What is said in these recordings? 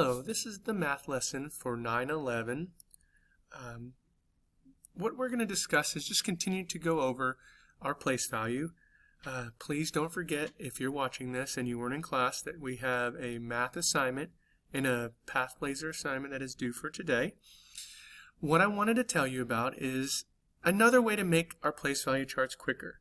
Hello, this is the math lesson for 9/11. What we're going to discuss is just continue to go over our place value. Please don't forget, if you're watching this and you weren't in class, that we have a math assignment and a Pathblazer assignment that is due for today. What I wanted to tell you about is another way to make our place value charts quicker.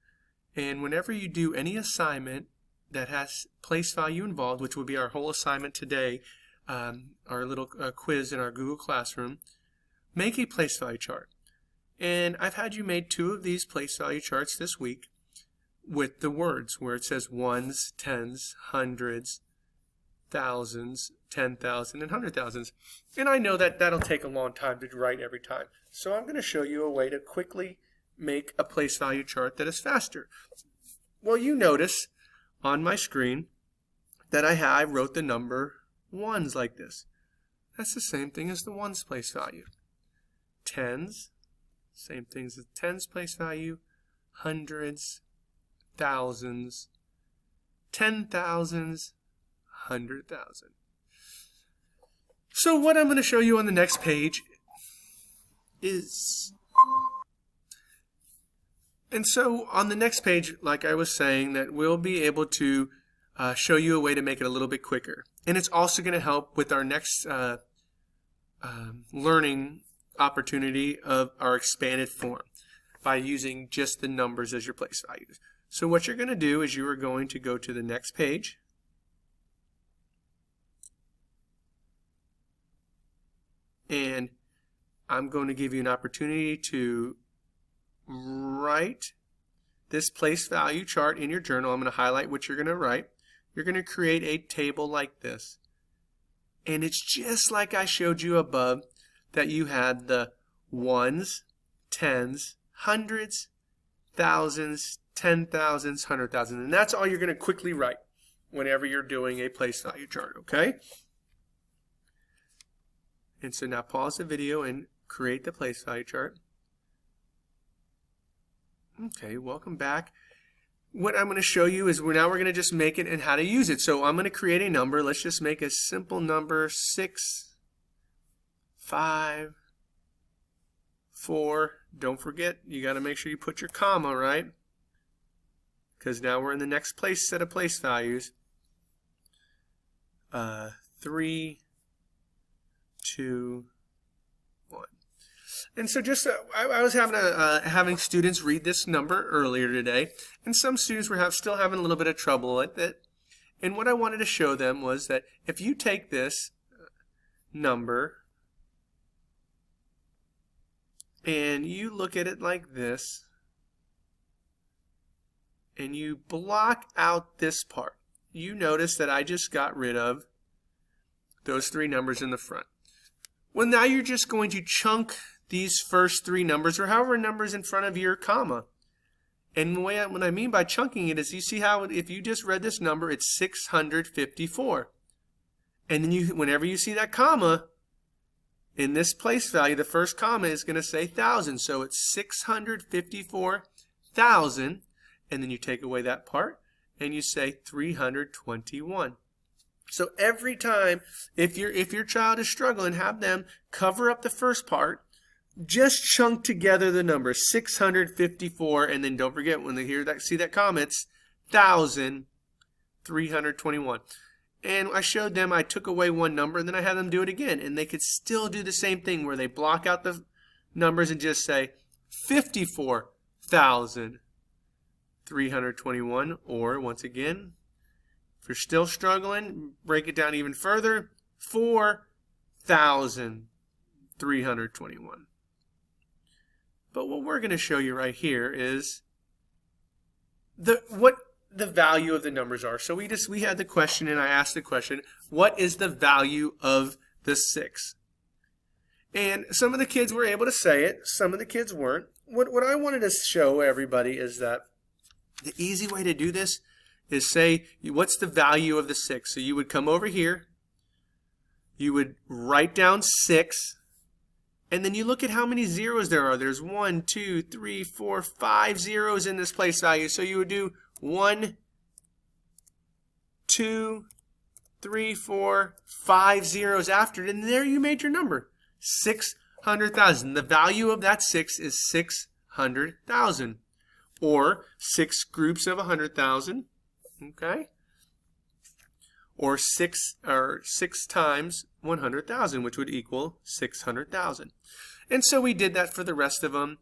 And whenever you do any assignment that has place value involved, which will be our whole assignment today, our little quiz in our Google Classroom, make a place value chart. And I've had you make 2 of these place value charts this week with the words where it says ones, tens, hundreds, thousands, 10,000, and 100,000s. And I know that that'll take a long time to write every time. So I'm going to show you a way to quickly make a place value chart that is faster. Well, you notice on my screen that I wrote the number ones like this. That's the same thing as the ones place value. Tens, same thing as the tens place value. Hundreds, thousands, 10,000s, 100,000. So what I'm going to show you on the next page is, and so on the next page, like I was saying, that we'll be able to show you a way to make it a little bit quicker. And it's also going to help with our next learning opportunity of our expanded form by using just the numbers as your place values. So what you're going to do is you are going to go to the next page. And I'm going to give you an opportunity to write this place value chart in your journal. I'm going to highlight what you're going to write. You're going to create a table like this. And it's just like I showed you above, that you had the ones, tens, hundreds, thousands, 10,000s, 100,000. And that's all you're going to quickly write whenever you're doing a place value chart, okay? And so now pause the video and create the place value chart. Okay, welcome back. What I'm going to show you is we're going to just make it and how to use it. So I'm going to create a number. Let's just make a simple number, 6, 5, 4. Don't forget, you got to make sure you put your comma, right? Because now we're in the next place set of place values. 3, 2, 1. And so just I was having students read this number earlier today, and some students were still having a little bit of trouble with it. And what I wanted to show them was that if you take this number and you look at it like this, and you block out this part, you notice that I just got rid of those 3 numbers in the front. Well, now you're just going to chunk these first 3 numbers, or however numbers in front of your comma. And what I mean by chunking it is, you see how if you just read this number, it's 654. And then whenever you see that comma, in this place value, the first comma is going to say 1,000. So it's 654,000. And then you take away that part, and you say 321. So every time, if your child is struggling, have them cover up the first part, just chunk together the number 654, and then don't forget, when they see that comma, it's 1,321. And I showed them, I took away one number, and then I had them do it again, and they could still do the same thing where they block out the numbers and just say 54,321, or once again, if you're still struggling, break it down even further, 4,321. But what we're going to show you right here is what the value of the numbers are. So we had the question, and I asked the question, what is the value of the 6? And some of the kids were able to say it, some of the kids weren't. What I wanted to show everybody is that the easy way to do this is say, what's the value of the 6? So you would come over here, you would write down 6, and then you look at how many zeros there are. There's 1, 2, 3, 4, 5 zeros in this place value. So you would do 1, 2, 3, 4, 5 zeros after it, and there you made your number, 600,000. The value of that 6 is 600,000, or 6 groups of 100,000, okay? Or 6 times 100,000, which would equal 600,000. And so we did that for the rest of them,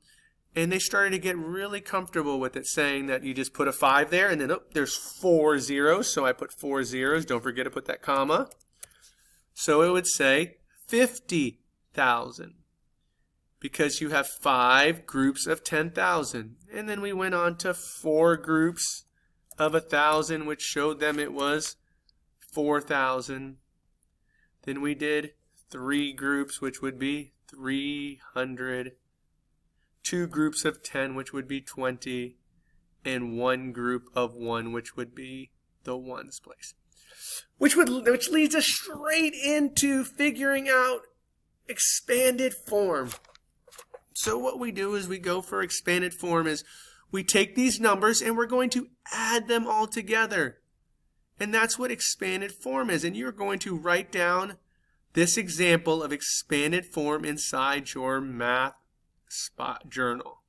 and they started to get really comfortable with it, saying that you just put a 5 there, and then there's 4 zeros, so I put 4 zeros. Don't forget to put that comma. So it would say 50,000, because you have 5 groups of 10,000. And then we went on to 4 groups of 1,000, which showed them it was 4,000. Then we did 3 groups, which would be 300. 2 groups of 10, which would be 20, and 1 group of 1, which would be the ones place. Which leads us straight into figuring out expanded form. So what we do is we go for expanded form is we take these numbers and we're going to add them all together. And that's what expanded form is. And you're going to write down this example of expanded form inside your math spot journal.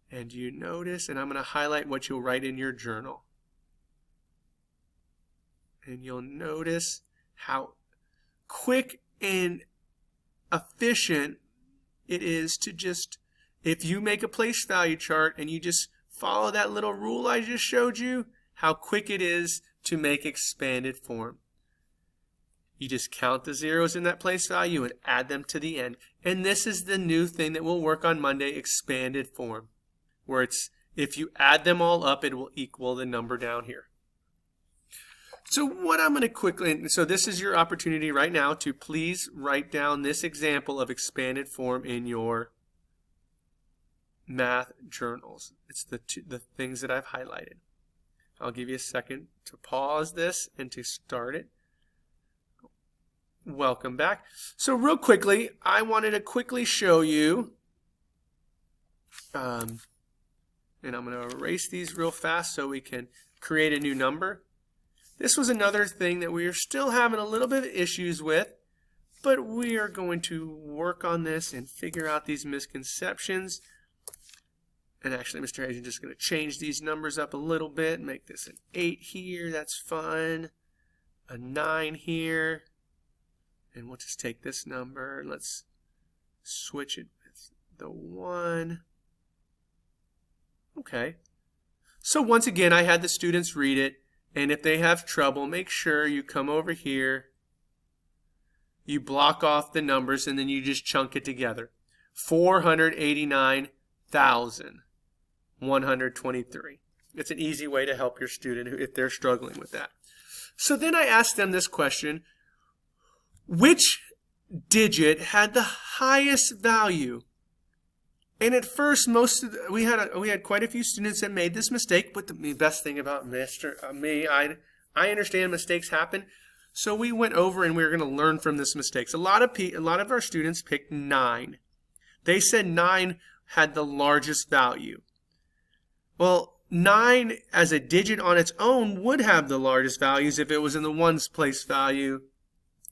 And you notice, and I'm going to highlight what you'll write in your journal. And you'll notice how quick and efficient it is to just, if you make a place value chart and you just follow that little rule I just showed you, how quick it is to make expanded form. You just count the zeros in that place value and add them to the end. And this is the new thing that we'll work on Monday, expanded form, where it's, if you add them all up, it will equal the number down here. So what I'm going to quickly, so this is your opportunity right now to please write down this example of expanded form in your math journals. It's the things that I've highlighted. I'll give you a second to pause this and to start it. Welcome back. So real quickly, I wanted to quickly show you, and I'm going to erase these real fast so we can create a new number. This was another thing that we are still having a little bit of issues with, but we are going to work on this and figure out these misconceptions. And actually, Mr. Hazen is just going to change these numbers up a little bit, make this an 8 here, that's fun, a 9 here. And we'll just take this number, let's switch it with the 1. Okay. So once again, I had the students read it, and if they have trouble, make sure you come over here, you block off the numbers, and then you just chunk it together. 489,123. It's an easy way to help your student if they're struggling with that. So then I asked them this question. Which digit had the highest value? And at first, we had quite a few students that made this mistake. But the best thing about me, I understand mistakes happen. So we went over and we were going to learn from this mistakes. A lot of our students picked 9. They said 9 had the largest value. Well, 9 as a digit on its own would have the largest values if it was in the ones place value,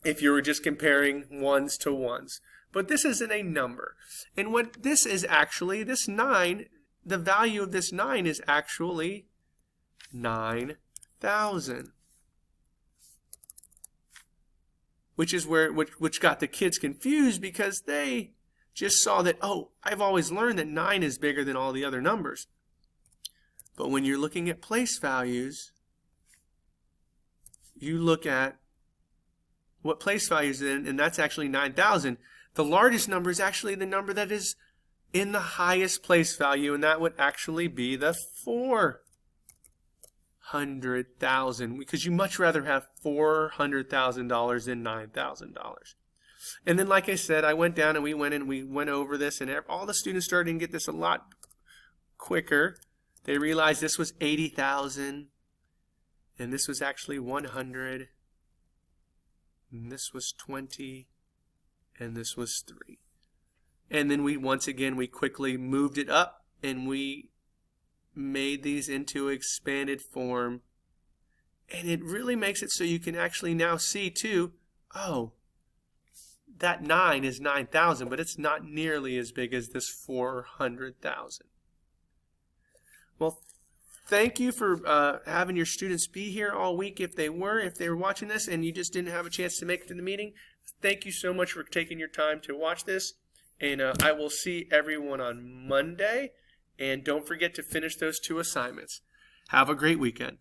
if you were just comparing ones to ones. But this isn't a number. And what this is actually, this 9, the value of this 9 is actually 9,000. Which got the kids confused because they just saw that, oh, I've always learned that 9 is bigger than all the other numbers. But when you're looking at place values, you look at what place value is in, and that's actually 9,000. The largest number is actually the number that is in the highest place value, and that would actually be the 400,000, because you much rather have $400,000 than $9,000. And then, like I said, I went down and we went over this, and all the students started to get this a lot quicker. They realized this was 80,000, and this was actually 100. And this was 20, and this was 3. And then we quickly moved it up, and we made these into expanded form And it really makes it so you can actually now see too, oh, that 9 is 9,000, but it's not nearly as big as this 400,000. Well, thank you for having your students be here all week if they were watching this and you just didn't have a chance to make it to the meeting. Thank you so much for taking your time to watch this. And I will see everyone on Monday. And don't forget to finish those 2 assignments. Have a great weekend.